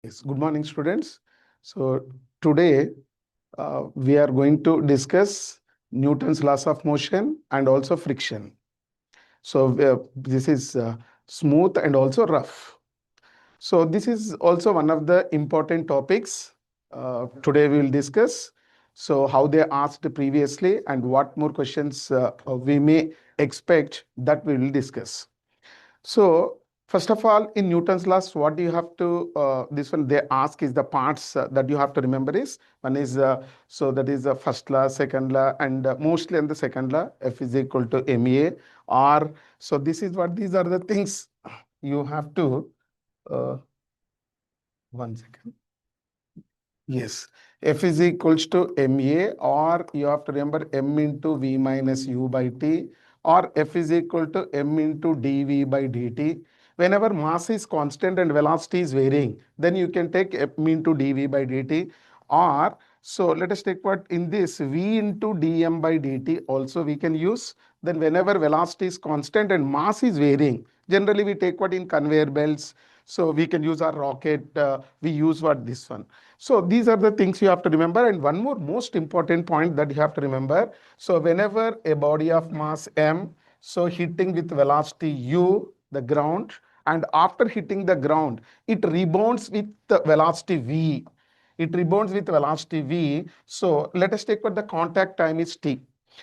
Yes, good morning, students. So today we are going to discuss Newton's laws of motion and also friction. So this is smooth and also rough. So this is also one of the important topics today we will discuss. So how they asked previously and what more questions we may expect that we will discuss. So first of all, in Newton's laws, what do you have to, this one they ask is the parts that you have to remember is, one is, so that is the first law, second law, and mostly in the second law, F is equal to ma, or, so this is what, these are the things you have to, uh, 1 second. Yes, F is equals to ma, or you have to remember m into v minus u by t, or F is equal to m into dv by dt. Whenever mass is constant and velocity is varying, then you can take m into dv by dt. Or, so let us take what in this v into dm by dt also we can use. Then whenever velocity is constant and mass is varying, generally we take what in conveyor belts. So we can use our rocket, we use what this one. So these are the things you have to remember. And one more most important point that you have to remember. So whenever a body of mass m, so hitting with velocity u, the ground, and after hitting the ground, it rebounds with the velocity v. It rebounds with velocity v. So let us take what the contact time is t.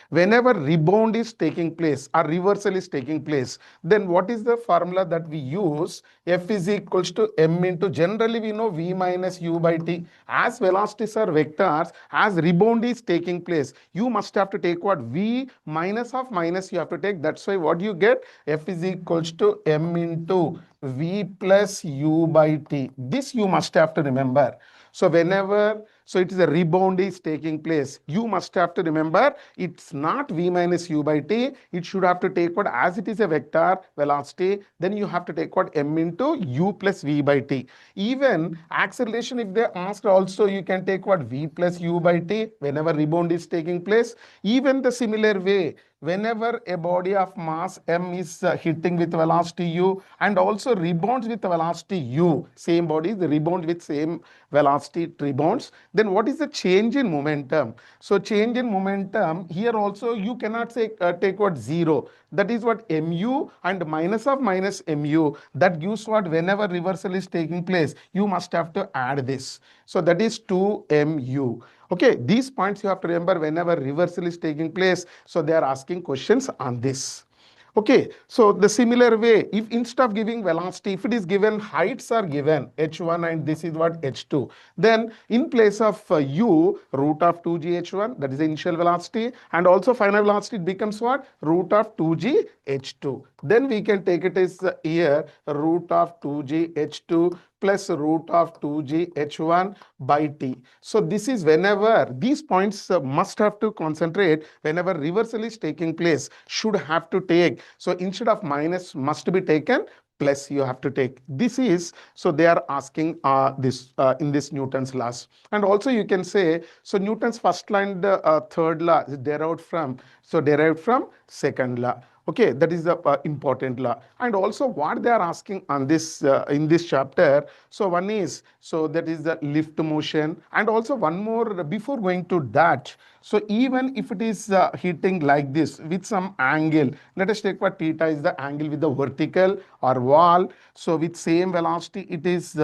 Whenever rebound is taking place or reversal is taking place, then what is the formula that we use? F is equals to m into, generally we know v minus u by t. As velocities are vectors, as rebound is taking place, you must have to take what? V minus of minus you have to take. That's why what you get? F is equals to m into v plus u by t. This you must have to remember. So whenever, so it is a rebound is taking place, you must have to remember it's not v minus u by t. It should have to take what, as it is a vector velocity, then you have to take what, m into u plus v by t. Even acceleration, if they asked also, you can take what, v plus u by t whenever rebound is taking place. Even the similar way, whenever a body of mass m is hitting with velocity u and also rebounds with velocity u, same body, the rebound with same velocity it rebounds, then what is the change in momentum? So change in momentum, here also you cannot say take what, 0. That is what, mu and minus of minus mu, that gives what, whenever reversal is taking place, you must have to add this. So that is 2mu. Okay, these points you have to remember whenever reversal is taking place. So they are asking questions on this. Okay, so the similar way, if instead of giving velocity, if it is given heights are given, h1 and this is what, h2, then in place of u, root of 2g h1, that is the initial velocity, and also final velocity, it becomes what, root of 2g h2. Then we can take it as here, root of 2g h2 plus root of 2g h1 by t. So this is whenever these points must have to concentrate whenever reversal is taking place, should have to take. So instead of minus must be taken, plus you have to take. This is, so they are asking this in this Newton's laws. And also you can say, so Newton's first law and third law is derived from second law. Okay, that is the important law. And also what they are asking on this in this chapter, so one is, so that is the lift motion, and also one more before going to that. So even if it is hitting like this with some angle, let us take what theta is the angle with the vertical or wall. So with same velocity, it is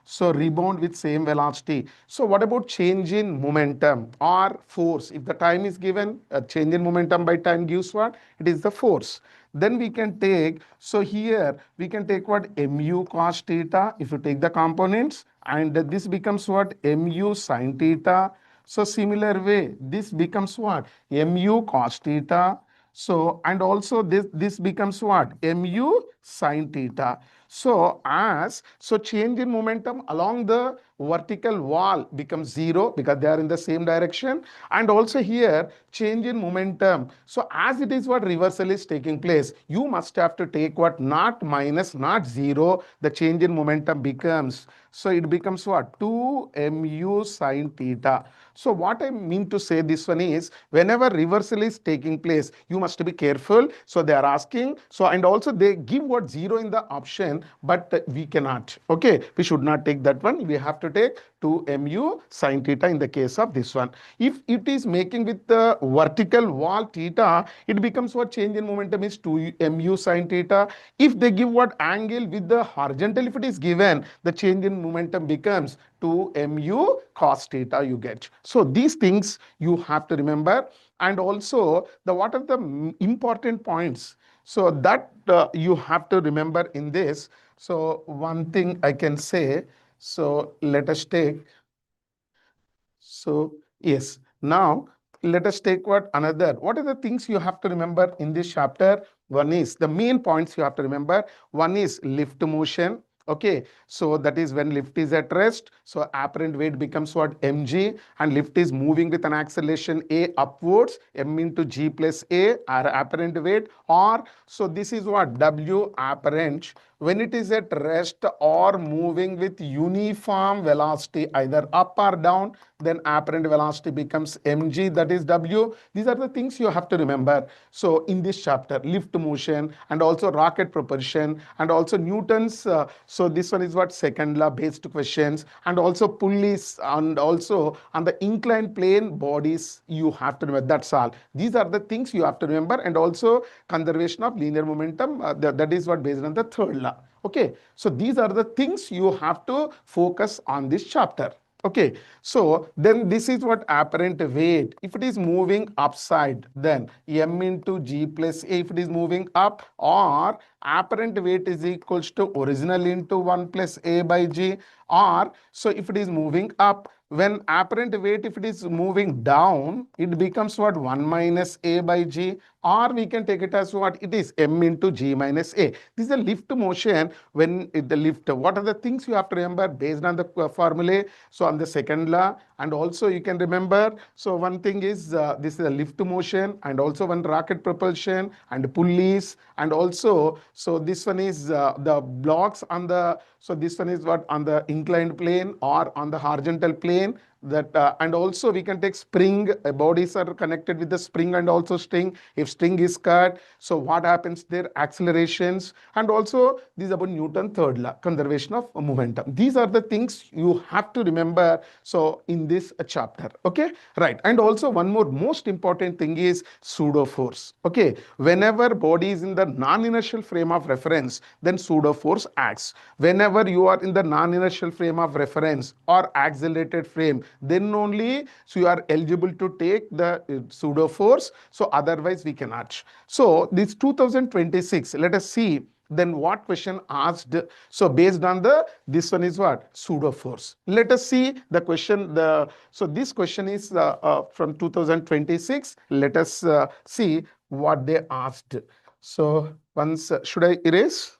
so rebound with same velocity. So what about change in momentum or force? If the time is given, change in momentum by time gives what? It is the force. Then we can take, so here we can take what, mu cos theta if you take the components, and this becomes what, mu sin theta. So similar way, this becomes what, mu cos theta. So, and also this becomes what, mu sin theta. So so change in momentum along the vertical wall becomes 0 because they are in the same direction. And also here change in momentum, so as it is what, reversal is taking place, you must have to take what, not minus, not 0, the change in momentum becomes, so it becomes what, 2 mu sin theta. So what I mean to say this one is, whenever reversal is taking place, you must be careful. So they are asking, so and also they give what, 0 in the option. one, but we cannot. Okay, we should not take that one. We have to take 2 mu sine theta in the case of this one. If it is making with the vertical wall theta, it becomes what change in momentum is 2 mu sine theta. If they give what angle with the horizontal, if it is given, the change in momentum becomes 2 mu cos theta you get. So these things you have to remember. And also the what are the important points, so that you have to remember in this. So one thing I can say, so let us take, so yes, now let us take what are the things you have to remember in this chapter. One is the main points you have to remember. One is lift motion. Okay, so that is when lift is at rest, so apparent weight becomes what mg, and lift is moving with an acceleration a upwards, m into g plus a, or apparent weight, or so this is what w apparent when it is at rest or moving with uniform velocity either up or down, then apparent velocity becomes mg, that is w. These are the things you have to remember. So in this chapter, lift motion and also rocket propulsion and also Newton's, so this one is what second law based questions, and also pulleys, and also on the inclined plane bodies you have to remember. That's all. These are the things you have to remember, and also conservation of linear momentum, that is what based on the third law. Okay, so these are the things you have to focus on this chapter. Okay, so then this is what apparent weight. If it is moving upside, then m into g plus a if it is moving up, or apparent weight is equals to original into 1 plus a by g, or so if it is moving up, when apparent weight, if it is moving down, it becomes what 1 minus a by g, or we can take it as what it is m into g minus a. This is a lift motion. When the lift, what are the things you have to remember based on the formulae? So on the second law, and also you can remember, so one thing is this is a lift motion, and also one rocket propulsion and pulleys, and also so this one is the blocks on the, so this one is what on the inclined plane or on the horizontal plane, that and also we can take spring, bodies are connected with the spring and also string. If string is cut, so what happens there, accelerations, and also this is about Newton third law, conservation of momentum. These are the things you have to remember, so in this chapter. Okay, right. And also one more most important thing is pseudo force. Okay, whenever body is in the non-inertial frame of reference, then pseudo force acts. Whenever you are in the non-inertial frame of reference or accelerated frame, then only so you are eligible to take the pseudo force, so otherwise we cannot. So this 2026, let us see then what question asked. So based on the, this one is what pseudo force. Let us see the question. So this question is from 2026. Let us see what they asked. So once should I erase?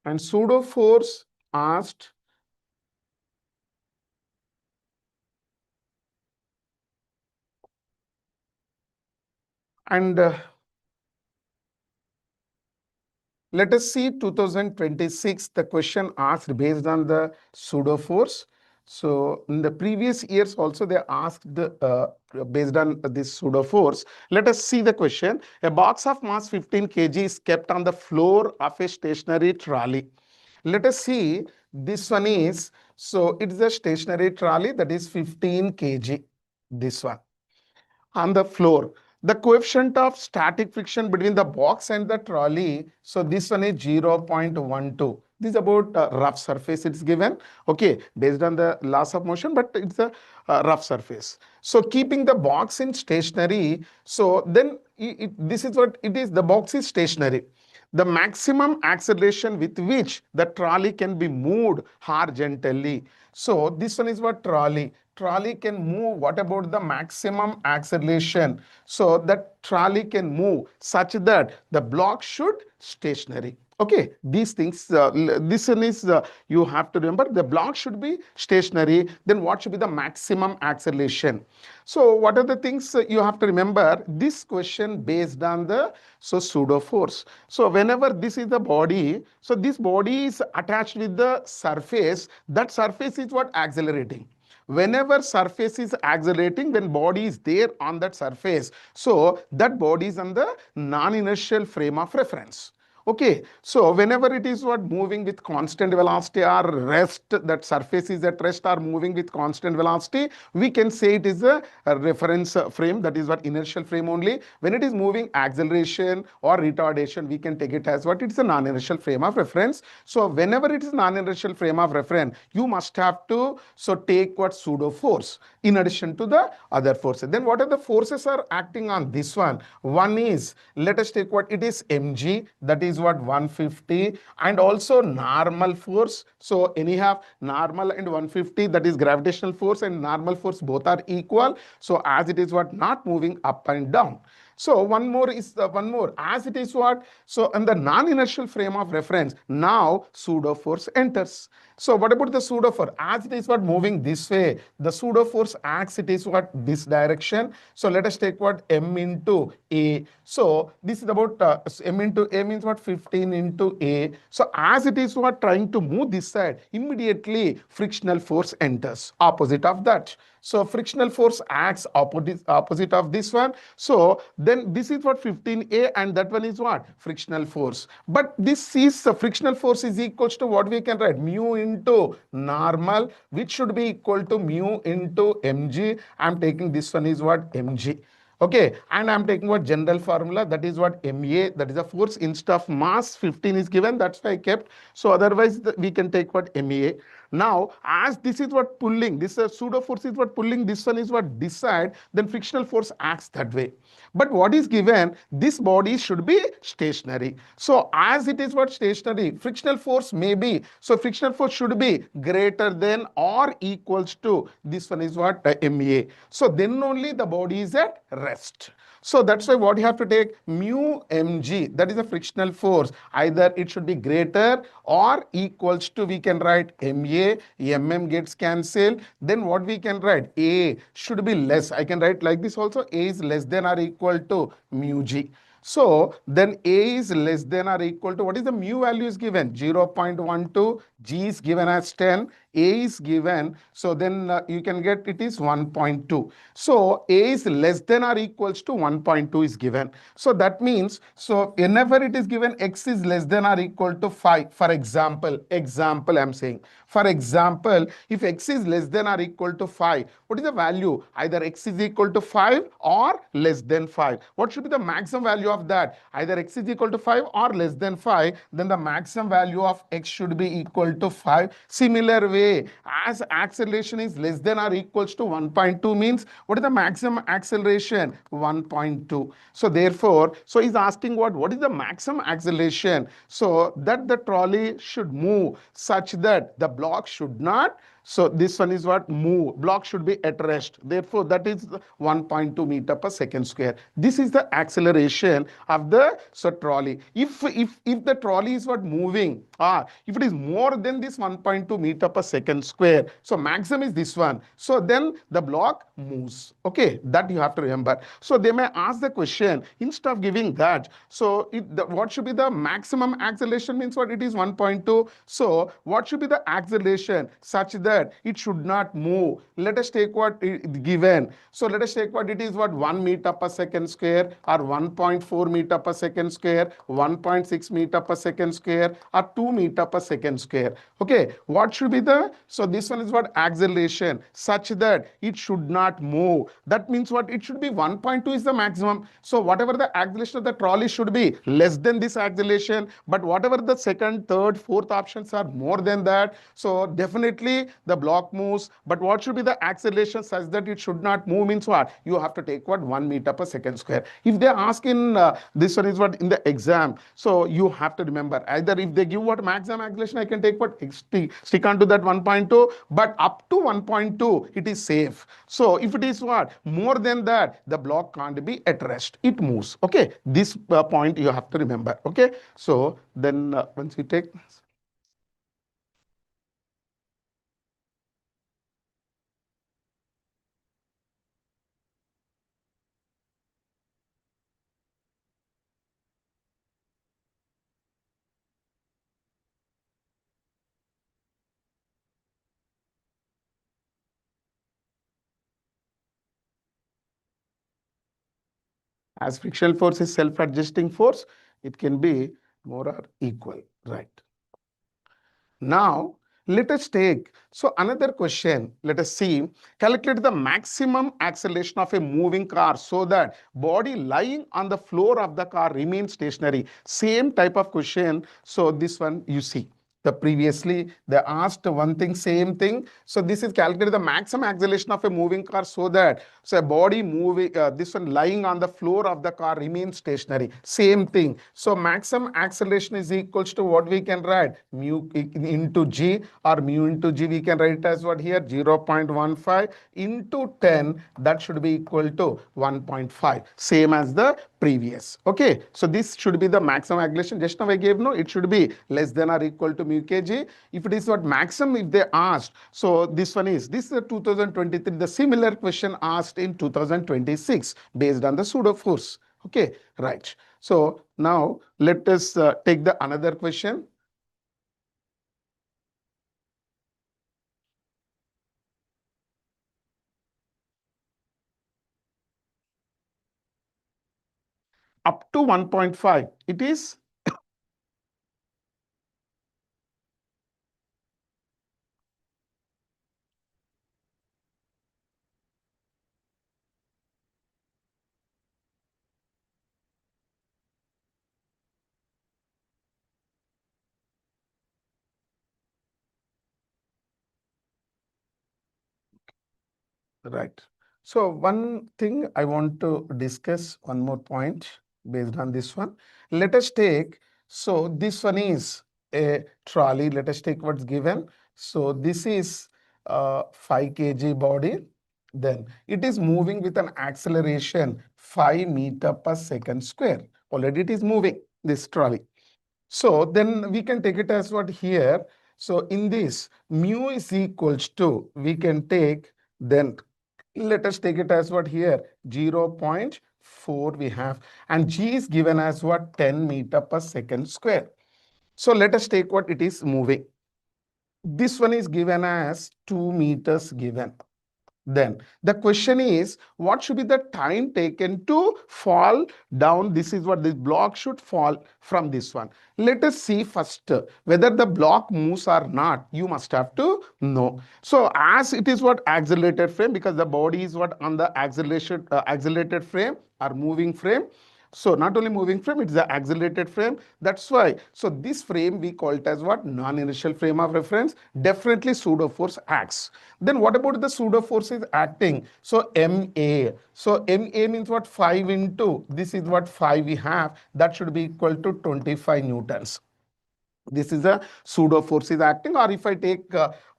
And pseudo force asked, and let us see 2026, the question asked based on the pseudo force. So in the previous years also they asked based on this pseudo force. Let us see the question. A box of mass 15 kg is kept on the floor of a stationary trolley. Let us see, this one is, so it is a stationary trolley that is 15 kg, this one on the floor. The coefficient of static friction between the box and the trolley, so this one is 0.12. This is about rough surface it's given, okay, based on the laws of motion, but it's a rough surface. So keeping the box in stationary, so then this is what it is, the box is stationary. The maximum acceleration with which the trolley can be moved horizontally. So this one is what trolley. Trolley can move. What about the maximum acceleration? So that trolley can move such that the block should stationary. Okay, these things, this one is, you have to remember the block should be stationary. Then what should be the maximum acceleration? So what are the things you have to remember? This question based on the pseudo force. So whenever this is the body, so this body is attached with the surface. That surface is what accelerating. Whenever surface is accelerating, when body is there on that surface, so that body is on the non-inertial frame of reference. Okay, so whenever it is what moving with constant velocity or rest, that surface is at rest or moving with constant velocity, we can say it is a reference frame, that is what inertial frame only. When it is moving acceleration or retardation, we can take it as what? It's a non-inertial frame of reference. So whenever it is non-inertial frame of reference, you must have to so take what pseudo force in addition to the other forces. Then what are the forces are acting on this one? One is, let us take what it is mg, that is what 150, and also normal force. So anyhow, normal and 150, that is gravitational force and normal force, both are equal. So as it is what not moving up and down. So one more is one more, as it is what? So in the non-inertial frame of reference, now pseudo force enters. So what about the pseudo force? As it is what moving this way, the pseudo force acts, it is what this direction. So let us take what m into a. So this is about m into a means what 15 into a. So as it is what trying to move this side, immediately frictional force enters opposite of that. So frictional force acts opposite of this one. So then this is what 15a and that one is what? Frictional force. But this is frictional force is equals to what we can write? Mu into normal, which should be equal to mu into mg. I'm taking this one is what? Mg. Okay, and I'm taking what general formula, that is what MA, that is a force instead of mass 15 is given, that's why I kept. So otherwise we can take what MA. Now as this is what pulling, this pseudo force is what pulling, this one is what this side, then frictional force acts that way. But what is given, this body should be stationary. So as it is what stationary, frictional force may be, so frictional force should be greater than or equals to, this one is what MA. So then only the body is at rest. So that's why what you have to take, mu mg, that is a frictional force. Either it should be greater or equals to, we can write ma, mm gets cancelled. Then what we can write, a should be less. I can write like this also, a is less than or equal to mu g. So then a is less than or equal to, what is the mu value is given? 0.12, g is given as 10, a is given, so then you can get it is 1.2. So a is less than or equals to 1.2 is given. So that means, so whenever it is given x is less than or equal to 5, for example, I'm saying, for example, if x is less than or equal to 5, what is the value? Either x is equal to 5 or less than 5. What should be the maximum value of that? Either x is equal to 5 or less than 5, then the maximum value of x should be equal to 5. Similar way, as acceleration is less than or equals to 1.2 means, what is the maximum acceleration? 1.2. So therefore, so he's asking what is the maximum acceleration? So that the trolley should move such that the block should not, so this one is what? Move. Block should be at rest. Therefore, that is 1.2 meter per second square. This is the acceleration of the trolley. If the trolley is what moving, if it is more than this 1.2 meter per second square, so maximum is this one. So then the block moves. Okay, that you have to remember. So they may ask the question, instead of giving that, so what should be the maximum acceleration means what? It is 1.2. So what should be the acceleration such that it should not move? Let us take what it given. So let us take what it is, what 1 meter per second square or 1.4 meter per second square, 1.6 meter per second square or 2 meter per second square. Okay, what should be the, so this one is what? Acceleration such that it should not move. That means what? It should be 1.2 is the maximum. So whatever the acceleration of the trolley should be less than this acceleration, but whatever the second, third, fourth options are more than that, so definitely the block moves. But what should be the acceleration such that it should not move means what? You have to take what? 1 meter per second square. If they ask in this one is what in the exam, so you have to remember, either if they give what maximum acceleration, I can take what? Stick on to that 1.2, but up to 1.2 it is safe. So if it is what more than that, the block can't be at rest, it moves. Okay, this point you have to remember. Okay, so then once you take as frictional force is self-adjusting force, it can be more or equal, right? Now, let us take, so another question, let us see, calculate the maximum acceleration of a moving car so that body lying on the floor of the car remains stationary. Same type of question. So this one you see. The previously they asked one thing, same thing. So this is calculated the maximum acceleration of a moving car so that so a body moving, this one lying on the floor of the car remains stationary. Same thing. So maximum acceleration is equals to what we can write, mu into g, or mu into g we can write it as what here, 0.15 into 10, that should be equal to 1.5, same as the previous. Okay, so this should be the maximum acceleration. Just now I gave no, it should be less than or equal to mu kg. If it is what maximum, if they asked, so this is the 2023, the similar question asked in 2026 based on the pseudo force. Okay, right. So now let us take the another question. Up to 1.5, it is right. So one thing I want to discuss, one more point based on this one. Let us take, so this one is a trolley. Let us take what's given. So this is 5 kg body. Then it is moving with an acceleration 5 meter per second square. Already it is moving, this trolley. So then we can take it as what here. So in this, mu is equals to, we can take, then let us take it as what here, 0.4 we have, and g is given as what, 10 meter per second square. So let us take what it is moving. This one is given as 2 meters given. Then the question is, what should be the time taken to fall down? This is what this block should fall from this one. Let us see first whether the block moves or not. You must have to know. So as it is what accelerated frame, because the body is what on the accelerated frame or moving frame. So not only moving frame, it's the accelerated frame. That's why. So this frame we call it as what? Non-inertial frame of reference. Definitely pseudo force acts. Then what about the pseudo force is acting? So MA. So MA means what? 5 into, this is what 5 we have. That should be equal to 25 newtons. This is a pseudo force is acting. Or if I take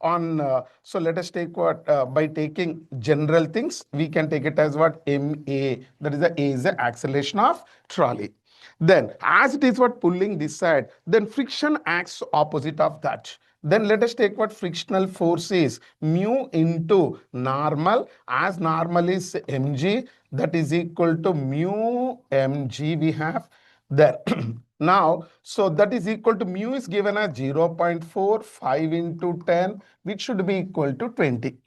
so let us take what, by taking general things, we can take it as what, MA, that is the A is the acceleration of trolley. Then as it is what pulling this side, then friction acts opposite of that. Then let us take what frictional force is, mu into normal, as normal is mg, that is equal to mu mg we have. Then now, so that is equal to, mu is given as 0.45 into 10, which should be equal to 20.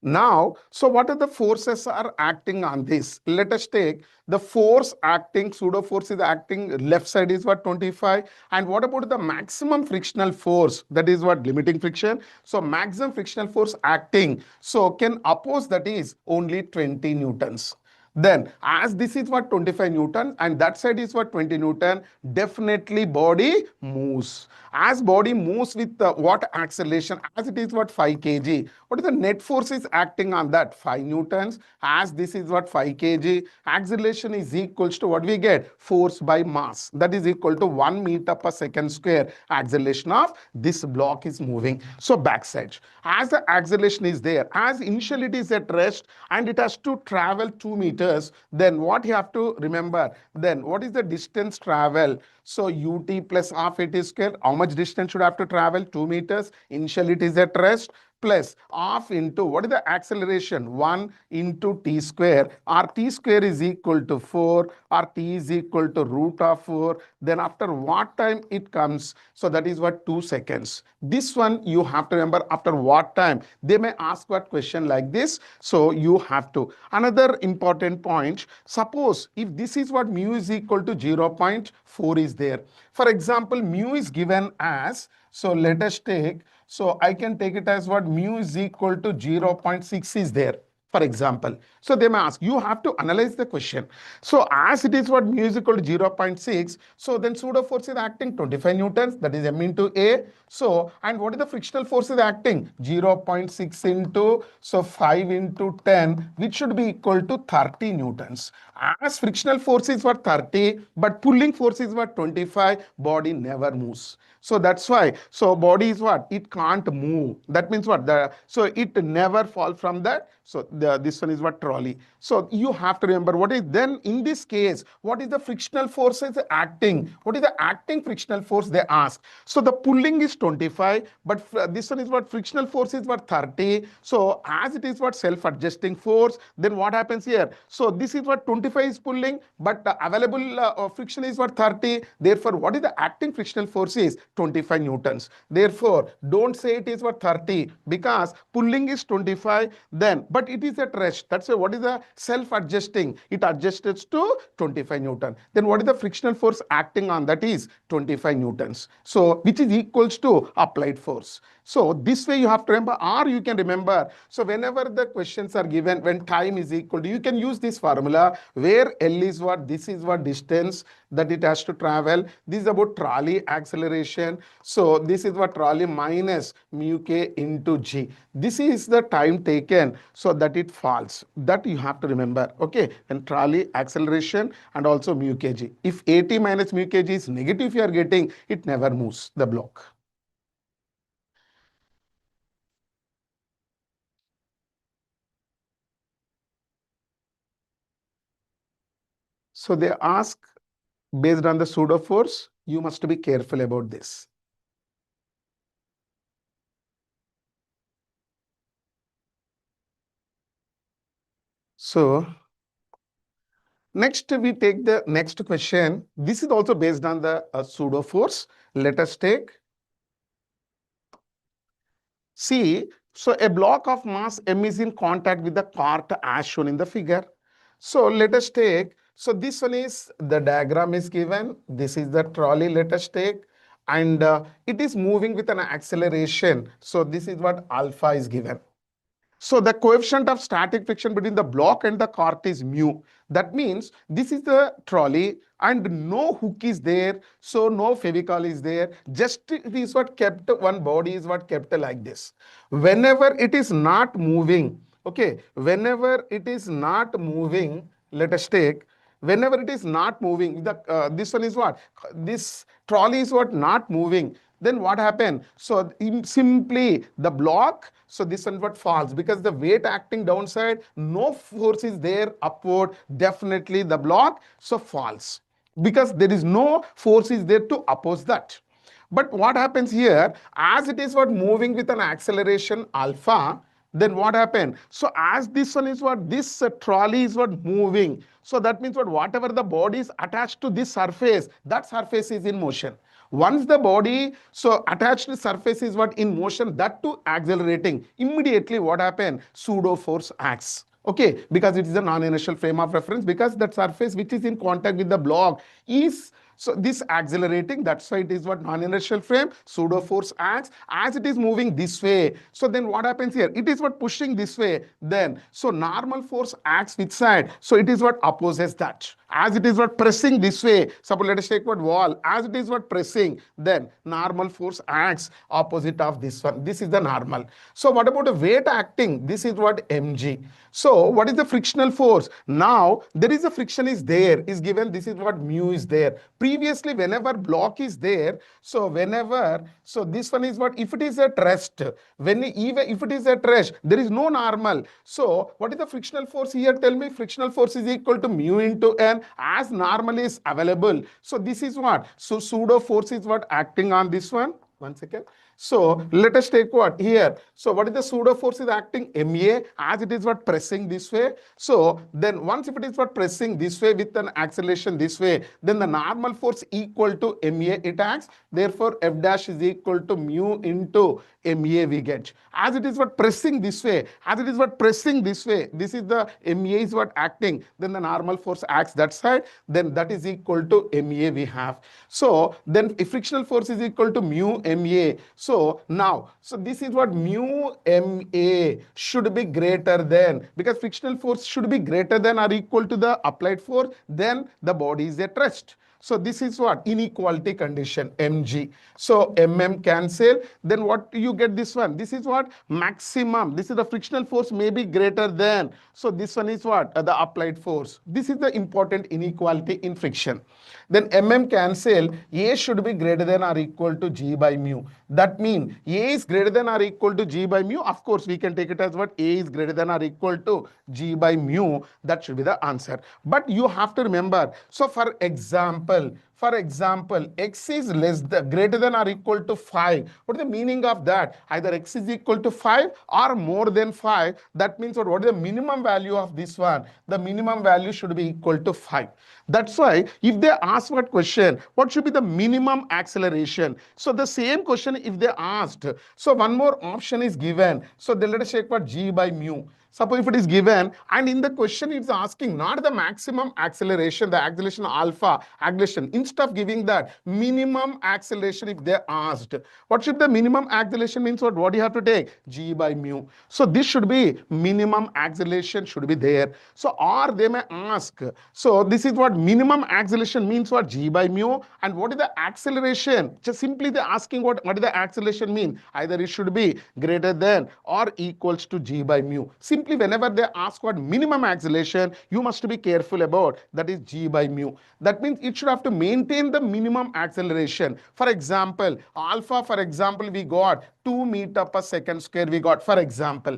Now, so what are the forces are acting on this? Let us take the force acting, pseudo force is acting, left side is what, 25. And what about the maximum frictional force? That is what, limiting friction. So maximum frictional force acting, so can oppose, that is only 20 newtons. Then as this is what 25 Newton and that side is what 20 Newton, definitely body moves. As body moves with what acceleration, as it is what 5 kg, what is the net force is acting on that? 5 Newtons. As this is what 5 kg, acceleration is equals to what we get? Force by mass. That is equal to 1 meter per second square. Acceleration of this block is moving. So backside. As the acceleration is there, as initially it is at rest and it has to travel 2 meters, then what you have to remember? Then what is the distance travel? So ut plus half at square, how much distance should have to travel? 2 meters. Initially it is at rest plus half into what is the acceleration? 1 into t square, or t square is equal to 4, or t is equal to root of 4. Then after what time it comes? So that is what 2 seconds. This one you have to remember after what time. They may ask what question like this. So you have to. Another important point, suppose if this is what mu is equal to 0.4 is there. For example, mu is given as, so let us take, so I can take it as what mu is equal to 0.6 is there, for example. So they may ask, you have to analyze the question. So as it is what mu is equal to 0.6, so then pseudo force is acting 25 newtons, that is m into a. So, and what is the frictional force is acting? 0.6 into, so 5 into 10, which should be equal to 30 newtons. As frictional force is what 30, but pulling force is what 25, body never moves. So that's why, so body is what? It can't move. That means what? So it never fall from that. So this one is what? Trolley. So you have to remember what is then in this case, what is the frictional force is acting? What is the acting frictional force they ask? So the pulling is 25, but this one is what? Frictional force is what? 30. So as it is what? Self-adjusting force, then what happens here? So this is what 25 is pulling, but the available friction is what? 30. Therefore, what is the acting frictional force is 25 newtons. Therefore, don't say it is what 30 because pulling is 25 then, but it is at rest. That's why what is the self-adjusting? It adjusts to 25 newton. Then what is the frictional force acting on that is 25 newtons. So which is equals to applied force. So this way you have to remember, or you can remember. So whenever the questions are given, when time is equal to, you can use this formula where L is what, this is what distance that it has to travel. This is about trolley acceleration. So this is what trolley minus mu k into g. This is the time taken so that it falls. That you have to remember. Okay, and trolley acceleration and also mu kg. If at minus mu kg is negative, you are getting, it never moves the block. So they ask based on the pseudo force, you must be careful about this. So next we take the next question. This is also based on the pseudo force. Let us take. See, so a block of mass m is in contact with the cart as shown in the figure. So let us take, so this one is, the diagram is given. This is the trolley, let us take. And it is moving with an acceleration. So this is what alpha is given. So the coefficient of static friction between the block and the cart is mu. That means this is the trolley and no hook is there. So no fevicol is there. Just it is what kept, one body is what kept like this. Whenever it is not moving, okay, whenever it is not moving, let us take, whenever it is not moving, this one is what? This trolley is what? Not moving. Then what happened? So simply the block, so this one what falls because the weight acting downside, no force is there upward, definitely the block so falls because there is no force is there to oppose that. But what happens here, as it is what moving with an acceleration alpha, then what happened? So as this one is what, this trolley is what moving. So that means what, whatever the body is attached to this surface, that surface is in motion. Once the body, so attached surface is what in motion, that too accelerating, immediately what happened? Pseudo force acts. Okay, because it is a non-inertial frame of reference, because that surface which is in contact with the block is So this accelerating, that's why it is what non-inertial frame, pseudo force acts as it is moving this way. So then what happens here? It is what pushing this way. Then so normal force acts which side? So it is what opposes that. As it is what pressing this way. Suppose let us take what wall. As it is what pressing, then normal force acts opposite of this one. This is the normal. So what about the weight acting? This is what mg. So what is the frictional force? Now there is a friction is there, is given. This is what mu is there. Previously, whenever block is there, so whenever, so this one is what, if it is at rest, when even if it is at rest, there is no normal. So what is the frictional force here? Tell me, frictional force is equal to mu into n as normal is available. So this is what? So pseudo force is what acting on this one. One second. So let us take what here. So what is the pseudo force is acting? MA, as it is what pressing this way. So then once if it is what pressing this way with an acceleration this way, then the normal force equal to MA it acts. Therefore F dash is equal to mu into MA we get. As it is what pressing this way, as it is what pressing this way, this is the MA is what acting, then the normal force acts that side, then that is equal to MA we have. So then if frictional force is equal to mu MA, so now, so this is what mu MA should be greater than, because frictional force should be greater than or equal to the applied force, then the body is at rest. So this is what? Inequality condition, mg. So mm cancel. Then what you get this one? This is what? Maximum. This is the frictional force may be greater than. So this one is what? The applied force. This is the important inequality in friction. Then mm cancel. A should be greater than or equal to g by mu. That means A is greater than or equal to g by mu. Of course, we can take it as what? A is greater than or equal to g by mu. That should be the answer. But you have to remember. So for example, x is greater than or equal to 5. What is the meaning of that? Either x is equal to 5 or more than 5. That means what is the minimum value of this one? The minimum value should be equal to 5. That's why if they ask what question, what should be the minimum acceleration? So the same question if they asked. So one more option is given. So then let us check what g by mu. Suppose if it is given and in the question it's asking not the maximum acceleration, the acceleration alpha, acceleration. Instead of giving that minimum acceleration if they asked. What should the minimum acceleration means? What do you have to take? G by mu. So this should be minimum acceleration should be there. So or they may ask. So this is what minimum acceleration means what? G by mu. And what is the acceleration? Just simply they're asking what is the acceleration mean? Either it should be greater than or equals to G by mu. Simply whenever they ask what minimum acceleration, you must be careful about that is G by mu. That means it should have to maintain the minimum acceleration. For example, alpha, for example, we got 2 meter per second square we got, for example.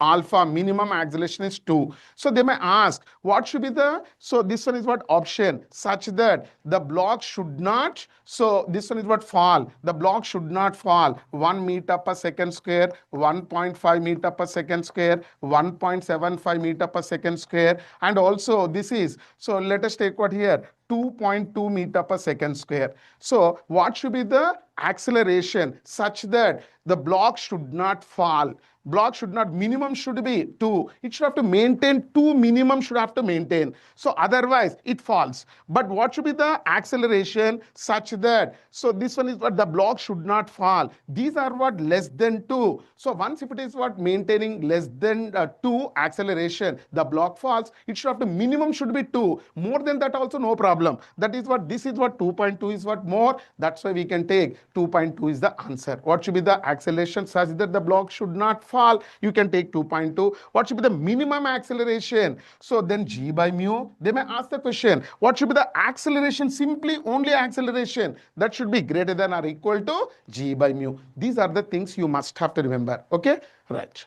Alpha minimum acceleration is 2. So they may ask what should be the, so this one is what option such that the block should not, so this one is what fall. The block should not fall 1 meter per second square, 1.5 meter per second square, 1.75 meter per second square, and also this is, so let us take what here, 2.2 meter per second square. So what should be the acceleration such that the block should not fall? Block should not, minimum should be 2. It should have to maintain 2 minimum should have to maintain. So otherwise it falls. But what should be the acceleration such that, so this one is what the block should not fall. These are what less than 2. So once if it is what maintaining less than 2 acceleration, the block falls. It should have to minimum should be 2. More than that also no problem. That is what, this is what 2.2 is what more. That's why we can take 2.2 is the answer. What should be the acceleration such that the block should not fall? You can take 2.2. What should be the minimum acceleration? So then G by mu. They may ask the question, what should be the acceleration? Simply only acceleration. That should be greater than or equal to G by mu. These are the things you must have to remember. Okay? Right.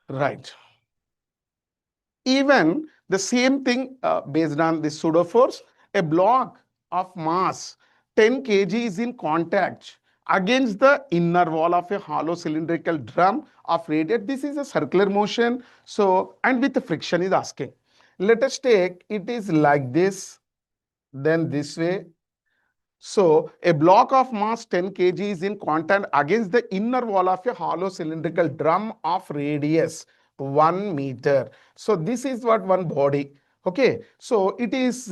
Right. Even the same thing based on the pseudo force, a block of mass 10 kg is in contact against the inner wall of a hollow cylindrical drum of radius. This is a circular motion. So, and with the friction is asking. Let us take, it is like this. then this way. So a block of mass 10 kg is in contact against the inner wall of a hollow cylindrical drum of radius 1 meter. So this is what one body. Okay, so it is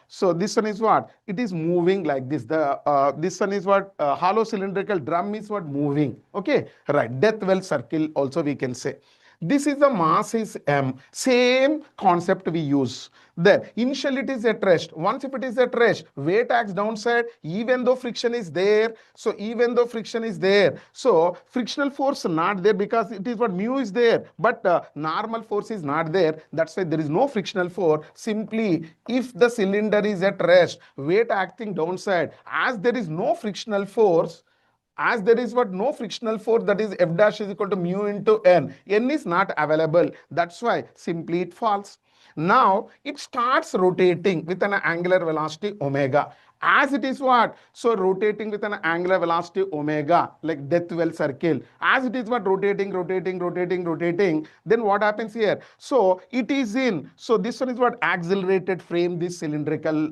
so this one is what it is moving like this. The this one is what hollow cylindrical drum is what moving. Okay, right. Death well circle also we can say. This is the mass is m. Same concept we use. Then initially it is at rest. Once if it is at rest, weight acts downside even though friction is there. So even though friction is there, so frictional force not there because it is what mu is there, but normal force is not there. That's why there is no frictional force. Simply if the cylinder is at rest, weight acting downside, as there is no frictional force, as there is what no frictional force, that is f dash is equal to mu into n is not available, that's why simply it falls. Now it starts rotating with an angular velocity omega. As it is what? So rotating with an angular velocity omega, like death well circle. As it is what rotating, then what happens here? So it is in, so this one is what accelerated frame, this cylindrical,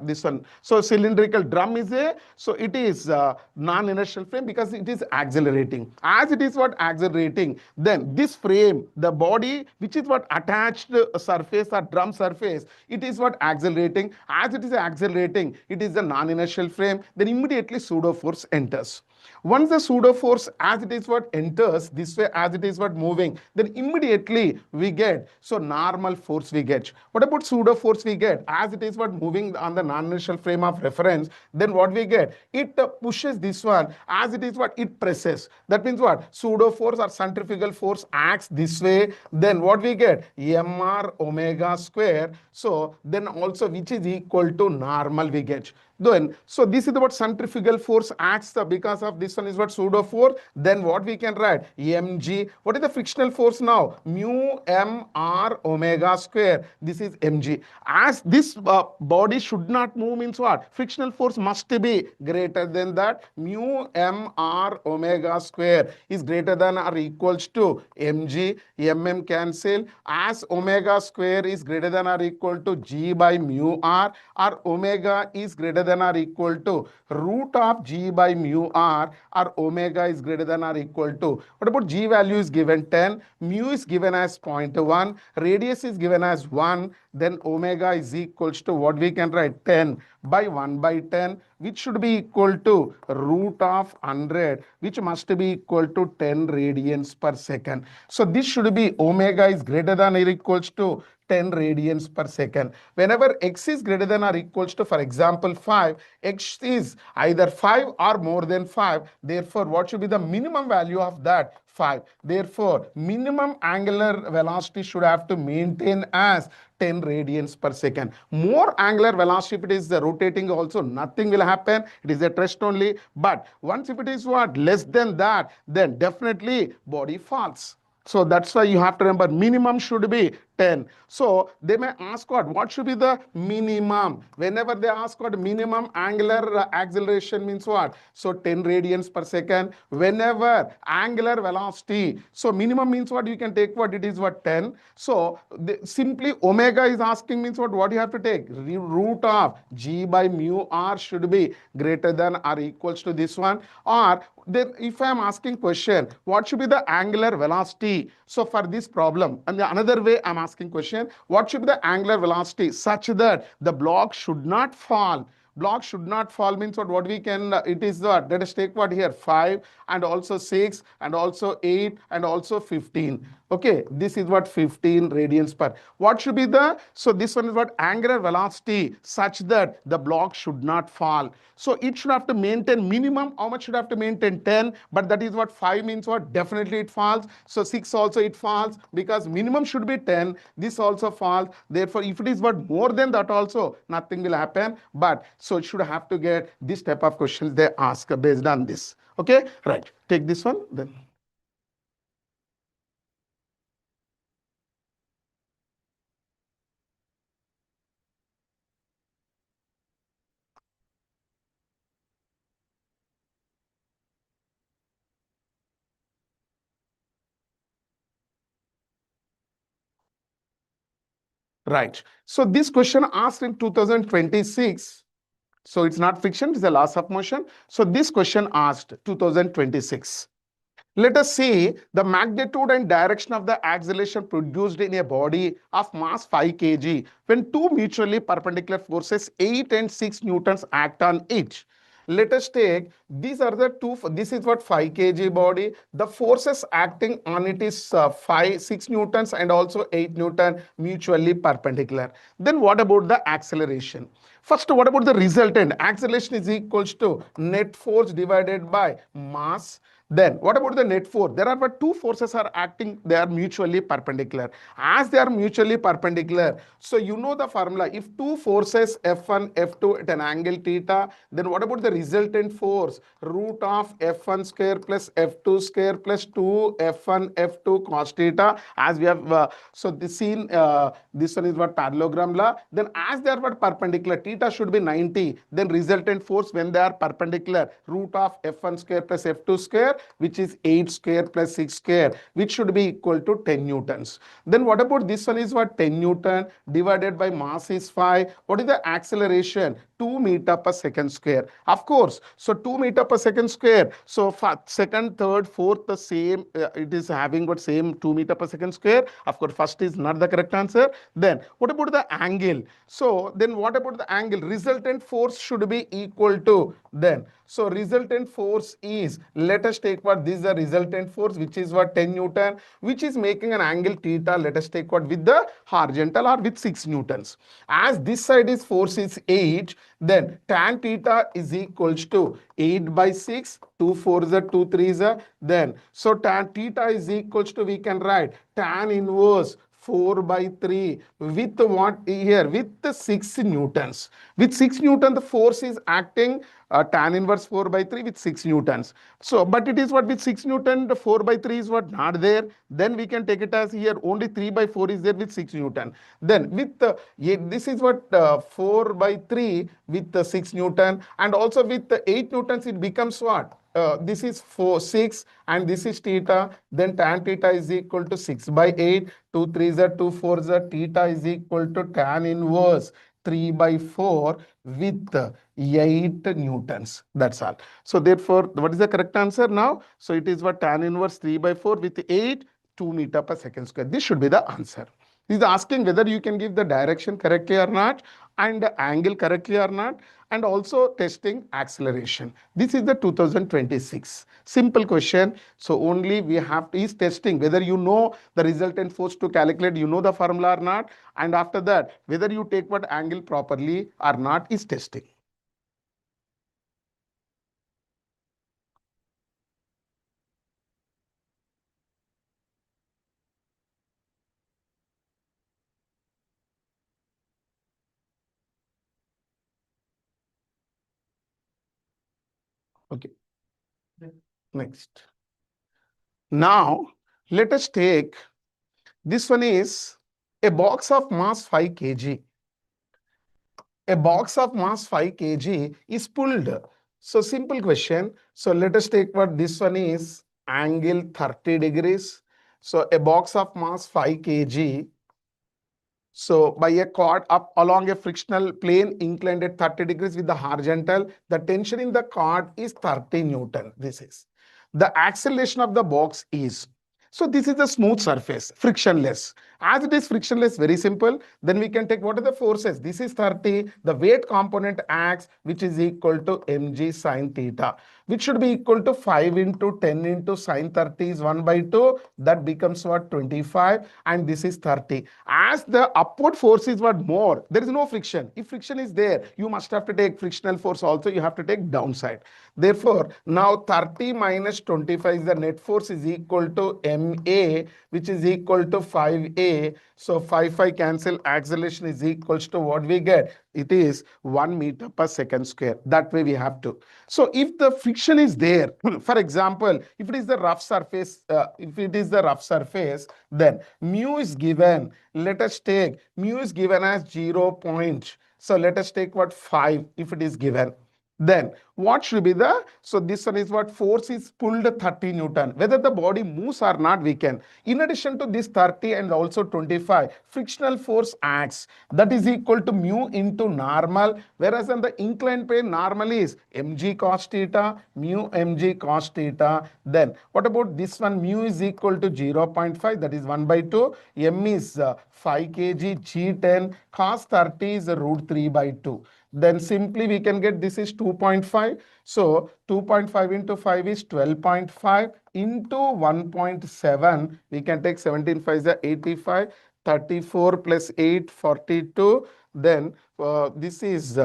this one. So cylindrical drum is a, so it is non-inertial frame because it is accelerating. As it is what accelerating, then this frame, the body which is what attached surface or drum surface, it is what accelerating. As it is accelerating, it is a non-inertial frame, then immediately pseudo force enters. Once the pseudo force as it is what enters this way, as it is what moving, then immediately we get, so normal force we get. What about pseudo force we get? As it is what moving on the non-inertial frame of reference, then what we get? It pushes this one, as it is what it presses. That means what? Pseudo force or centrifugal force acts this way, then what we get? Mr omega square. So then also which is equal to normal we get. Then, so this is what centrifugal force acts because of this one is what pseudo force. Then what we can write? Mg. What is the frictional force now? Mu m r omega square. This is mg. As this body should not move means what? Frictional force must be greater than that. Mu m r omega square is greater than or equals to mg. Mm cancel. As omega square is greater than or equal to g by mu r, or omega is greater than or equal to root of g by mu r, or omega is greater than or equal to, what about g value is given 10, mu is given as 0.1, radius is given as 1, then omega is equals to what we can write 10 by 1 by 10, which should be equal to root of 100, which must be equal to 10 radians per second. So this should be omega is greater than or equals to 10 radians per second. Whenever x is greater than or equals to, for example, 5, x is either 5 or more than 5. Therefore, what should be the minimum value of that? 5. Therefore, minimum angular velocity should have to maintain as 10 radians per second. More angular velocity, if it is rotating also, nothing will happen. It is at rest only. But once if it is what? Less than that, then definitely body falls. So that's why you have to remember minimum should be 10. So they may ask what should be the minimum? Whenever they ask what minimum angular acceleration means what? So 10 radians per second. Whenever angular velocity, so minimum means what? You can take what? It is what? 10. So simply omega is asking means what? What you have to take? Root of g by mu r should be greater than or equals to this one. Or then if I am asking question, what should be the angular velocity? So for this problem, and the another way I'm asking question, what should be the angular velocity such that the block should not fall? Block should not fall means what we can, it is what? Let us take what here? 5 and also 6 and also 8 and also 15. Okay, this is what 15 radians per. What should be the, so this one is what? Angular velocity such that the block should not fall. So it should have to maintain minimum, how much should have to maintain? 10, but that is what 5 means what? Definitely it falls. So 6 also it falls because minimum should be 10. This also falls. Therefore, if it is what more than that also, nothing will happen. But so it should have to get this type of questions they ask based on this. Okay, right. Take this one then. Right. So this question asked in 2026. So it's not friction, it's the laws of motion. So this question asked 2026. Let us see the magnitude and direction of the acceleration produced in a body of mass 5 kg when two mutually perpendicular forces 8 and 6 newtons act on each. Let us take, these are the two, this is what 5 kg body, the forces acting on it is 6 newtons and also 8 newton mutually perpendicular. Then what about the acceleration? First, what about the resultant? Acceleration is equals to net force divided by mass. Then what about the net force? There are but two forces are acting, they are mutually perpendicular. As they are mutually perpendicular, so you know the formula. If two forces F1, F2 at an angle theta, then what about the resultant force? Root of F1 square plus F2 square plus 2 F1 F2 cos theta. As we have so this seen this one is what parallelogram law. Then as they are what perpendicular, theta should be 90. Then resultant force when they are perpendicular, root of F1 square plus F2 square, which is 8 square plus 6 square, which should be equal to 10 newtons. Then what about this one is what 10 newton divided by mass is 5. What is the acceleration? 2 meter per second square. Of course, so 2 meter per second square. So second, third, fourth, the same, it is having what same 2 meter per second square. Of course, first is not the correct answer. Then what about the angle? So then what about the angle? Resultant force should be equal to then. So resultant force is, let us take what this is the resultant force, which is what 10 newton, which is making an angle theta. Let us take what with the horizontal or with 6 newtons. As this side is force is 8, then tan theta is equals to 8 by 6, 2 4s are 2 3s are, then so tan theta is equals to, we can write tan inverse 4 by 3 with what here? With the 6 newtons. With 6 newton, the force is acting tan inverse 4 by 3 with 6 newtons. So, but it is what with 6 newton, the 4 by 3 is what not there. Then we can take it as here only 3 by 4 is there with 6 newton. Then with this is what 4 by 3 with the 6 newton, and also with the 8 newtons it becomes what? This is 6 and this is theta, then tan theta is equal to 6 by 8, 2 3s are 2 4s are, theta is equal to tan inverse 3 by 4 with 8 newtons. That's all. So therefore, what is the correct answer now? So it is what tan inverse 3 by 4 with 8, 2 meter per second square. This should be the answer. He is asking whether you can give the direction correctly or not, and the angle correctly or not, and also testing acceleration. This is the 2026 simple question. So only we have to is testing whether you know the resultant force to calculate, you know the formula or not, and after that whether you take what angle properly or not is testing. Okay, next. Now let us take this one is a box of mass 5 kg. A box of mass 5 kg is pulled. So simple question. So let us take what this one is angle 30 degrees. So a box of mass 5 kg. So by a cord up along a frictional plane inclined at 30 degrees with the horizontal, the tension in the cord is 30 Newton. This is. The acceleration of the box is. So this is a smooth surface, frictionless. As it is frictionless, very simple, then we can take what are the forces. This is 30, the weight component acts, which is equal to mg sine theta, which should be equal to 5 into 10 into sine 30 is 1 by 2. That becomes what? 25, and this is 30. As the upward force is what more, there is no friction. If friction is there, you must have to take frictional force also, you have to take downside. Therefore, now 30 minus 25 is the net force is equal to MA, which is equal to 5A. So 5 cancel, acceleration is equals to what we get? It is 1 meter per second square. That way we have to. So if the friction is there, for example, if it is the rough surface, then mu is given. Let us take mu is given as 0. So let us take what 5 if it is given. Then what should be the, so this one is what, force is pulled 30 Newton. Whether the body moves or not, we can. In addition to this 30 and also 25, frictional force acts. That is equal to mu into normal. Whereas in the inclined plane, normal is mg cos theta, mu mg cos theta. Then what about this one? Mu is equal to 0.5, that is 1 by 2. M is 5 kg, G10, cos 30 is root 3 by 2. Then simply we can get this is 2.5. So 2.5 into 5 is 12.5 into 1.7. We can take 17 5 is 85, 34 plus 8, 42. Then this is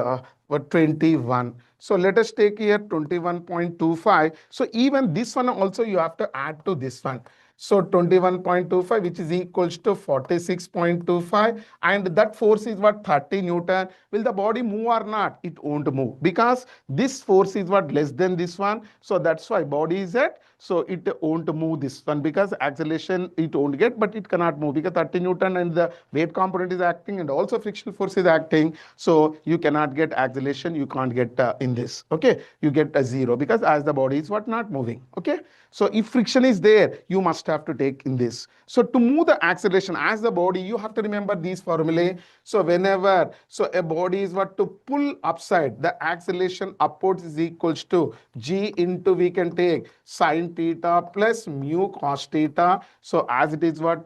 21. So let us take here 21.25. So even this one also you have to add to this one. So 21.25, which is equals to 46.25, and that force is what, 30 Newton. Will the body move or not? It won't move because this force is what, less than this one. So that's why body is at, so it won't move this one because acceleration it won't get, but it cannot move because 30 Newton and the weight component is acting and also frictional force is acting. So you cannot get acceleration, you can't get in this. Okay, you get a zero because as the body is what, not moving. Okay, so if friction is there, you must have to take in this. So to move the acceleration as the body, you have to remember these formulae. So whenever, so a body is what, to pull upside, the acceleration upwards is equals to g into, we can take sine theta plus mu cos theta. So as it is what,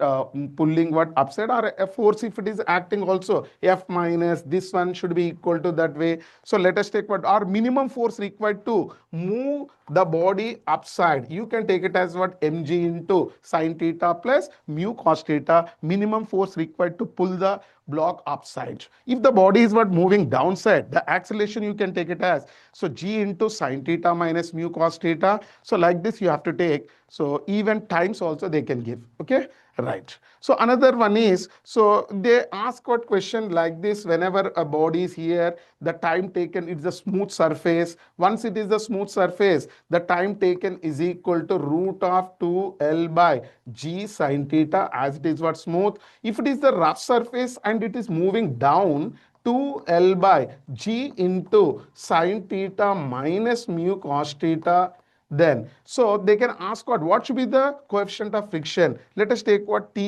pulling what upside, or a force if it is acting also, F minus this one should be equal to that way. So let us take what, our minimum force required to move the body upside. You can take it as what, mg into sine theta plus mu cos theta, minimum force required to pull the block upside. If the body is what, moving downside, the acceleration you can take it as, so g into sine theta minus mu cos theta. So like this you have to take. So even times also they can give. Okay, right. So another one is, so they ask what question like this: whenever a body is here, the time taken, it's a smooth surface. Once it is the smooth surface, the time taken is equal to root of 2l by g sine theta, as it is what, smooth. If it is the rough surface and it is moving down, 2l by g into sine theta minus mu cos theta. Then so they can ask what should be the coefficient of friction. Let us take what, tr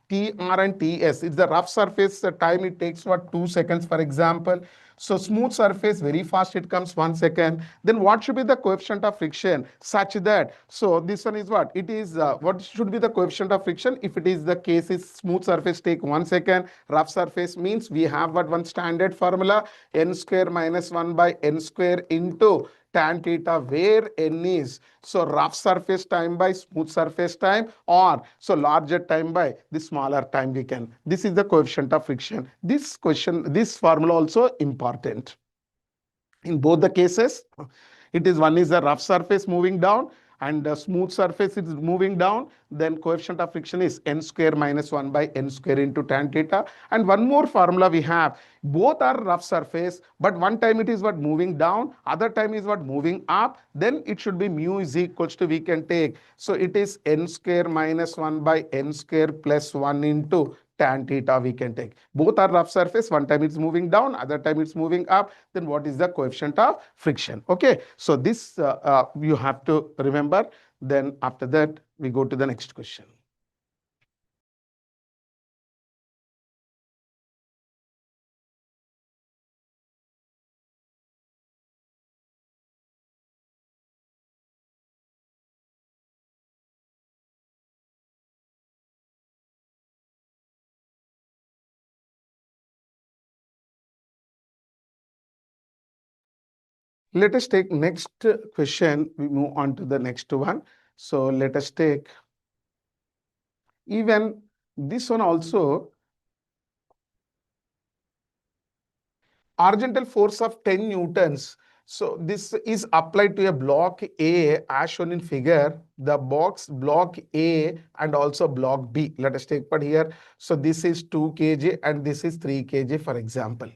and ts. It's the rough surface, the time it takes what, 2 seconds for example. So smooth surface, very fast it comes 1 second. Then what should be the coefficient of friction such that, so this one is what, it is what should be the coefficient of friction if it is the case is smooth surface take 1 second, rough surface means we have what, one standard formula, n square minus 1 by n square into tan theta, where n is, so rough surface time by smooth surface time, or so larger time by the smaller time we can. This is the coefficient of friction. This question, this formula also important. In both the cases, it is, one is a rough surface moving down and the smooth surface is moving down, then coefficient of friction is n square minus 1 by n square into tan theta. And one more formula we have, both are rough surface, but one time it is what, moving down, other time is what, moving up, then it should be mu is equals to, we can take, so it is n square minus 1 by n square plus 1 into tan theta we can take. Both are rough surface, one time it's moving down, other time it's moving up, then what is the coefficient of friction? Okay, so this you have to remember. Then after that we go to the next question. Let us take next question. We move on to the next one. So let us take even this one also. Horizontal force of 10 newtons. So this is applied to a block A as shown in figure, the box block A and also block B. Let us take part here. So this is 2 kg and this is 3 kg for example.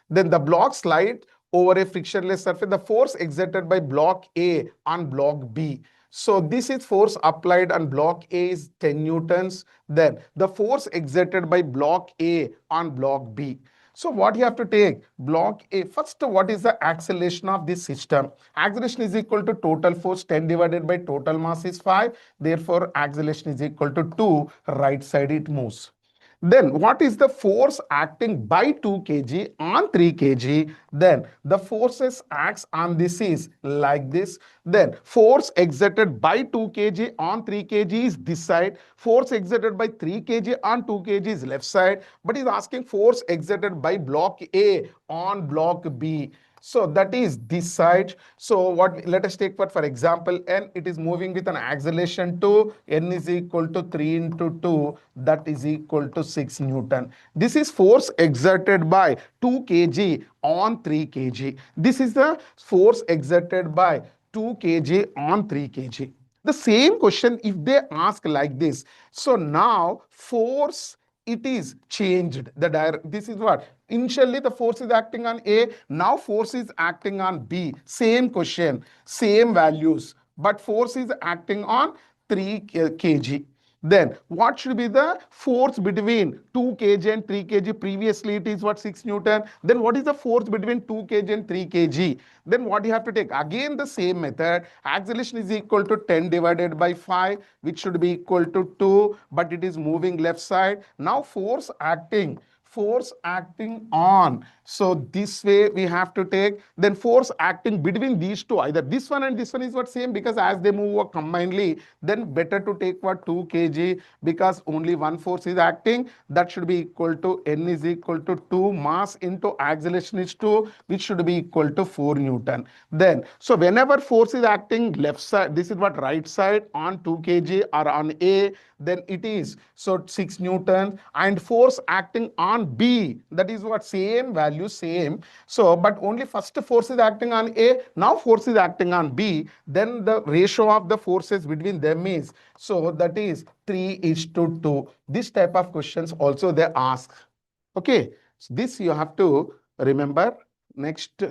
Then the block slide over a frictionless surface. The force exerted by block A on block B. So this is force applied on block A is 10 newtons. Then the force exerted by block A on block B. So what you have to take? Block A. First, what is the acceleration of this system? Acceleration is equal to total force 10 divided by total mass is 5. Therefore, acceleration is equal to 2. Right side it moves. Then what is the force acting by 2 kg on 3 kg? Then the forces acts on this is like this. Then force exerted by 2 kg on 3 kg is this side. Force exerted by 3 kg on 2 kg is left side. But is asking force exerted by block A on block B. So that is this side. So what, let us take for example, n, it is moving with an acceleration to n is equal to 3 into 2, that is equal to 6 Newton. This is force exerted by 2 kg on 3 kg. This is the force exerted by 2 kg on 3 kg. The same question if they ask like this. So now force, it is changed. This is what? Initially the force is acting on A, now force is acting on B. Same question, same values, but force is acting on 3 kg. Then what should be the force between 2 kg and 3 kg? Previously it is what? 6 Newton. Then what is the force between 2 kg and 3 kg? Then what you have to take? Again the same method. Acceleration is equal to 10 divided by 5, which should be equal to 2, but it is moving left side. Now force acting on. So this way we have to take. Then force acting between these two, either this one and this one is what? Same, because as they move combinedly, then better to take what? 2 kg, because only one force is acting. That should be equal to n is equal to 2, mass into acceleration is 2, which should be equal to 4 Newton. Then so whenever force is acting left side, this is what? Right side on 2 kg or on A, then it is so 6 Newton. And force acting on B, that is what? Same value, same. So but only first force is acting on A, now force is acting on B. Then the ratio of the forces between them is, so that is 3:2. This type of questions also they ask. Okay, so this you have to remember. Next.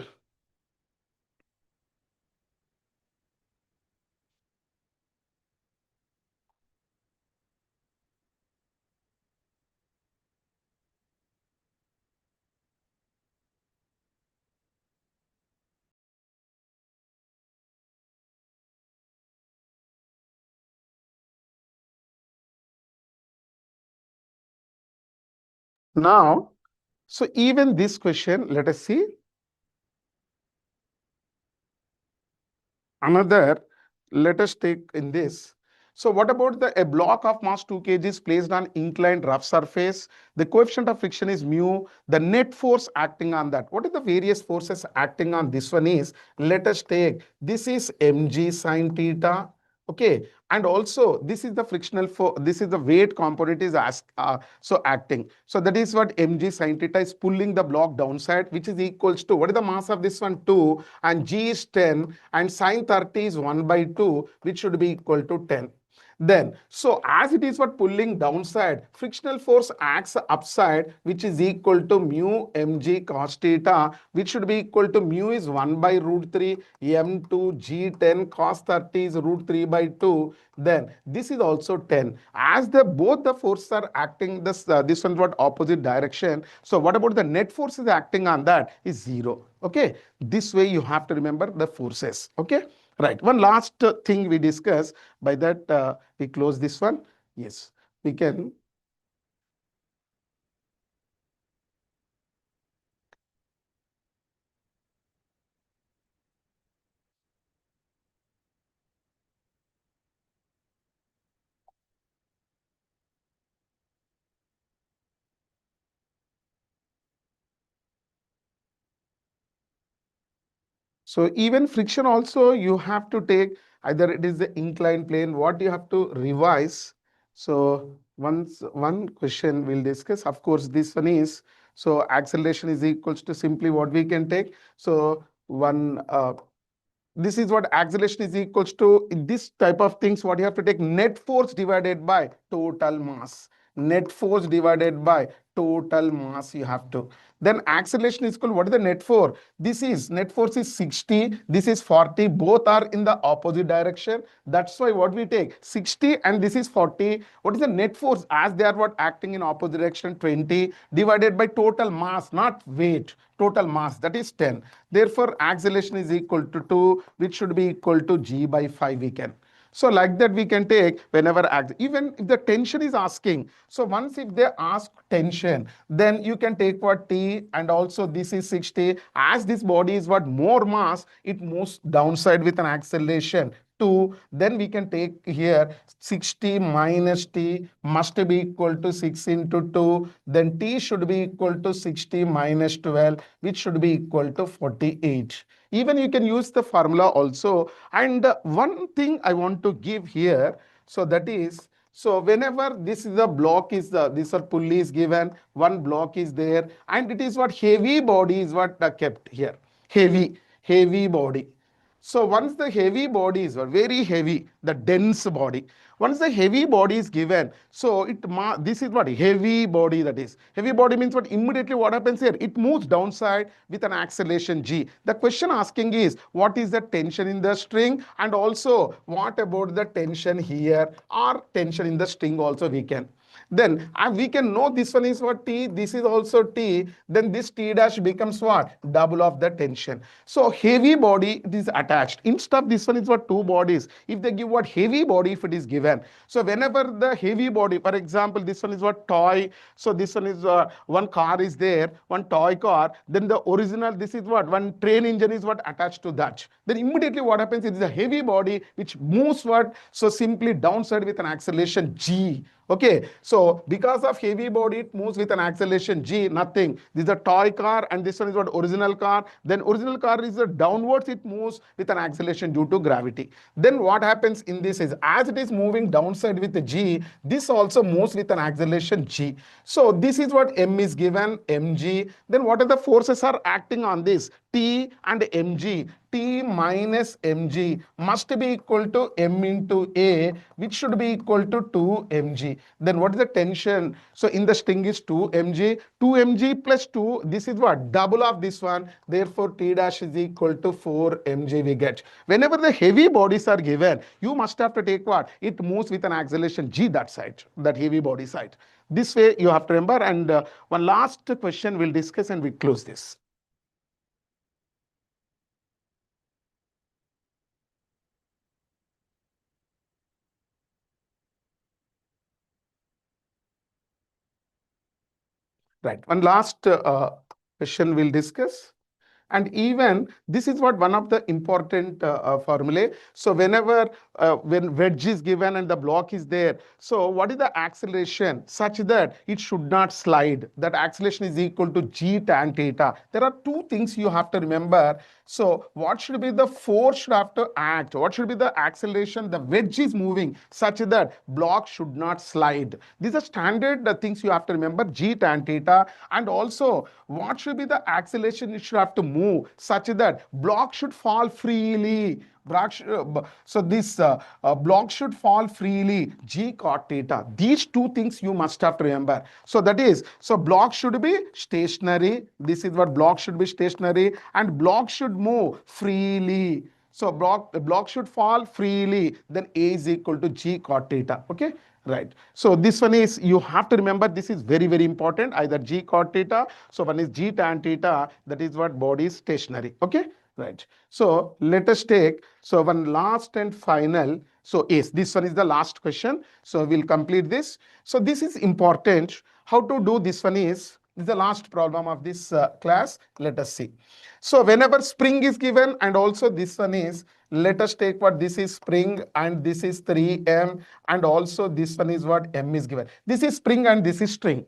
Now, so even this question, let us see. Another, let us take in this. So what about a block of mass 2 kg is placed on inclined rough surface? The coefficient of friction is mu. The net force acting on that. What are the various forces acting on this one is, let us take, this is mg sine theta. Okay, and also this is the frictional force, this is the weight component is so acting. So that is what mg sine theta is pulling the block downside, which is equals to, what is the mass of this one? 2, and g is 10, and sine 30 is 1 by 2, which should be equal to 10. Then, so as it is what? Pulling downside, frictional force acts upside, which is equal to mu mg cos theta, which should be equal to mu is 1 by root 3, m2 g10 cos 30 is root 3 by 2. Then this is also 10. As the both the forces are acting this one what? Opposite direction. So what about the net force is acting on that is 0. Okay, this way you have to remember the forces. Okay. Right. One last thing we discuss. By that, we close this one. Yes, we can. So even friction also you have to take, either it is the inclined plane, what you have to revise. So one question we'll discuss. Of course, this one is, so acceleration is equals to simply what we can take. So this is what acceleration is equals to, in this type of things, what you have to take? Net force divided by total mass. net force divided by total mass you have to. Then acceleration is equal, what is the net force? This is, net force is 60, this is 40, both are in the opposite direction. That's why what we take, 60 and this is 40. What is the net force? As they are what acting in opposite direction, 20 divided by total mass, not weight, total mass, that is 10. Therefore, acceleration is equal to 2, which should be equal to g by 5 we can. So like that we can take whenever, even if the tension is asking. So once if they ask tension, then you can take what T, and also this is 60. As this body is what more mass, it moves downside with an acceleration 2. Then we can take here 60 minus T must be equal to 6 into 2. Then T should be equal to 60 minus 12, which should be equal to 48. Even you can use the formula also. And one thing I want to give here, so that is, so whenever this is the block is the, these are pulleys given, one block is there, and it is what heavy body is what kept here, heavy body. So once the heavy body is very heavy, the dense body, once the heavy body is given, so this is what heavy body, that is. Heavy body means what? Immediately what happens here? It moves downside with an acceleration g. The question asking is, what is the tension in the string? And also, what about the tension here or tension in the string also we can. Then we can know this one is what T, this is also T, then this T dash becomes what? Double of the tension. So heavy body, it is attached. Instead of this one is what? Two bodies. If they give what? Heavy body if it is given. So whenever the heavy body, for example, this one is what? Toy. So this one is one car is there, one toy car. Then the original, this is what? One train engine is what? Attached to that. Then immediately what happens is a heavy body which moves what? So simply downside with an acceleration G. Okay, so because of heavy body, it moves with an acceleration g, nothing. This is a toy car, and this one is what? Original car. Then original car is a downwards, it moves with an acceleration due to gravity. Then what happens in this is, as it is moving downside with the g, this also moves with an acceleration g. So this is what m is given, mg. Then what are the forces are acting on this? T and mg. T minus mg must be equal to m into A, which should be equal to 2 mg. Then what is the tension? So in the string is 2 mg. 2 mg plus 2, this is what? Double of this one. Therefore, T dash is equal to 4 mg we get. Whenever the heavy bodies are given, you must have to take what? It moves with an acceleration g, that side, that heavy body side. This way you have to remember. And one last question we'll discuss and we close this. Right. One last question we'll discuss. And even this is what one of the important formulae. So whenever when wedge is given and the block is there, so what is the acceleration such that it should not slide? That acceleration is equal to g tan theta. There are two things you have to remember. So what should be the force should have to act? What should be the acceleration? The wedge is moving such that block should not slide. These are standard things you have to remember, g tan theta. And also, what should be the acceleration? It should have to move such that block should fall freely. So this block should fall freely, g cot theta. These two things you must have to remember. So that is, so block should be stationary. This is what block should be stationary, and block should move freely. So block should fall freely. Then A is equal to g cot theta. Okay. Right. So this one is, you have to remember, this is very, very important. Either g cot theta. So one is g tan theta. That is what body is stationary. Okay. Right. So let us take, so one last and final. So yes, this one is the last question. So we'll complete this. So this is important. How to do this one is the last problem of this class. Let us see. So whenever spring is given, and also this one is, let us take what? This is spring and this is 3m, and also this one is what? M is given. This is spring and this is string.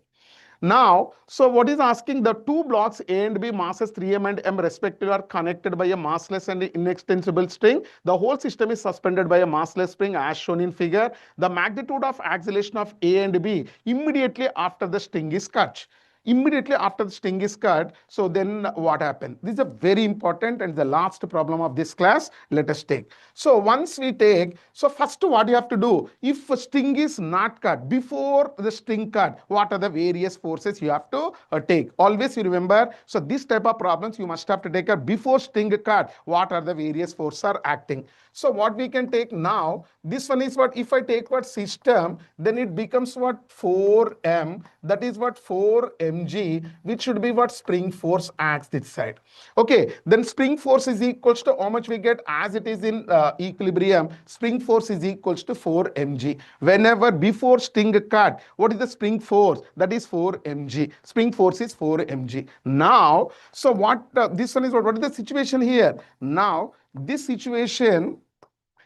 Now, so what is asking, the two blocks A and B, masses 3m and m respectively, are connected by a massless and inextensible string. The whole system is suspended by a massless spring as shown in figure. The magnitude of acceleration of A and B immediately after the string is cut. Immediately after the string is cut, so then what happened? This is a very important and the last problem of this class. Let us take. So once we take, so first what you have to do, if a string is not cut, before the string cut, what are the various forces you have to take? Always you remember, so this type of problems you must have to take a before string cut, what are the various forces are acting. So what we can take now, this one is what, if I take what system, then it becomes what 4m, that is what 4mg, which should be what spring force acts this side. Okay, then spring force is equals to how much we get as it is in equilibrium. Spring force is equals to 4mg. Whenever before string cut, what is the spring force? That is 4mg. Spring force is 4mg. Now, so what this one is what is the situation here? Now, this situation,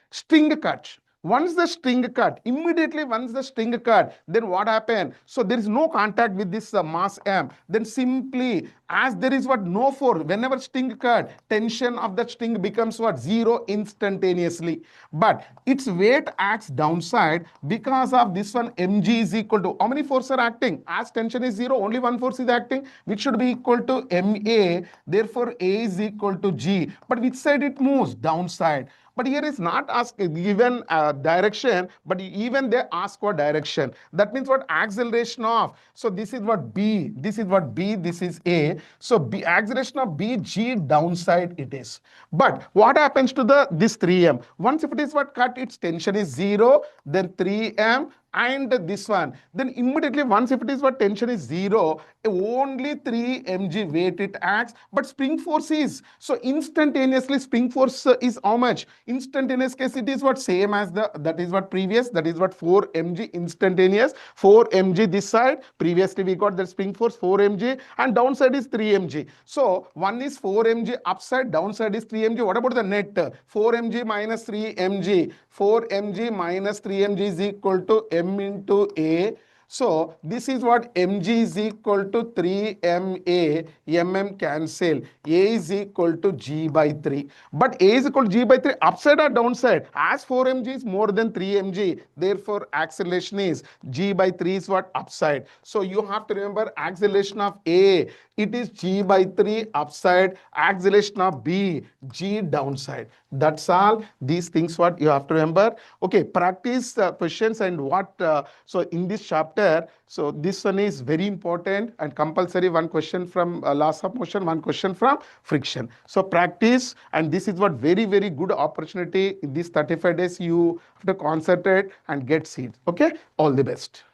string cut. Once the string cut, immediately once the string cut, then what happened? So there is no contact with this mass M. Then simply, as there is what no force, whenever string cut, tension of the string becomes what? Zero instantaneously. But its weight acts downside because of this one mg is equal to, how many forces are acting? As tension is zero, only one force is acting, which should be equal to ma. Therefore, A is equal to G. But which side it moves? Downside. But here is not asked given direction, but even they ask for direction. That means what? Acceleration of, so this is what B, this is what B, this is A. So B, acceleration of B, G downside it is. But what happens to the this 3m? Once if it is what cut, its tension is 0, then 3m, and this one, then immediately once if it is what tension is 0, only 3 mg weight it acts, but spring force is, so instantaneously spring force is how much? Instantaneous case it is what same as the, that is what previous, that is what 4 mg instantaneous, 4 mg this side, previously we got the spring force 4 mg, and downside is 3 mg. So one is 4 mg upside, downside is 3 mg. What about the net? 4 mg minus 3 mg, 4 mg minus 3 mg is equal to m into A. So this is what mg is equal to 3ma, mm cancel. A is equal to g by 3. But A is equal to g by 3 upside or downside? As 4mg is more than 3mg, therefore acceleration is g by 3 is what? Upside. So you have to remember acceleration of A, it is g by 3 upside, acceleration of B, g downside. That's all. These things what you have to remember. Okay, practice questions and what, so in this chapter, so this one is very important and compulsory. One question from laws of motion, one question from friction. So practice, and this is what very, very good opportunity. In these 35 days, you have to concentrate and get seeds. Okay, all the best.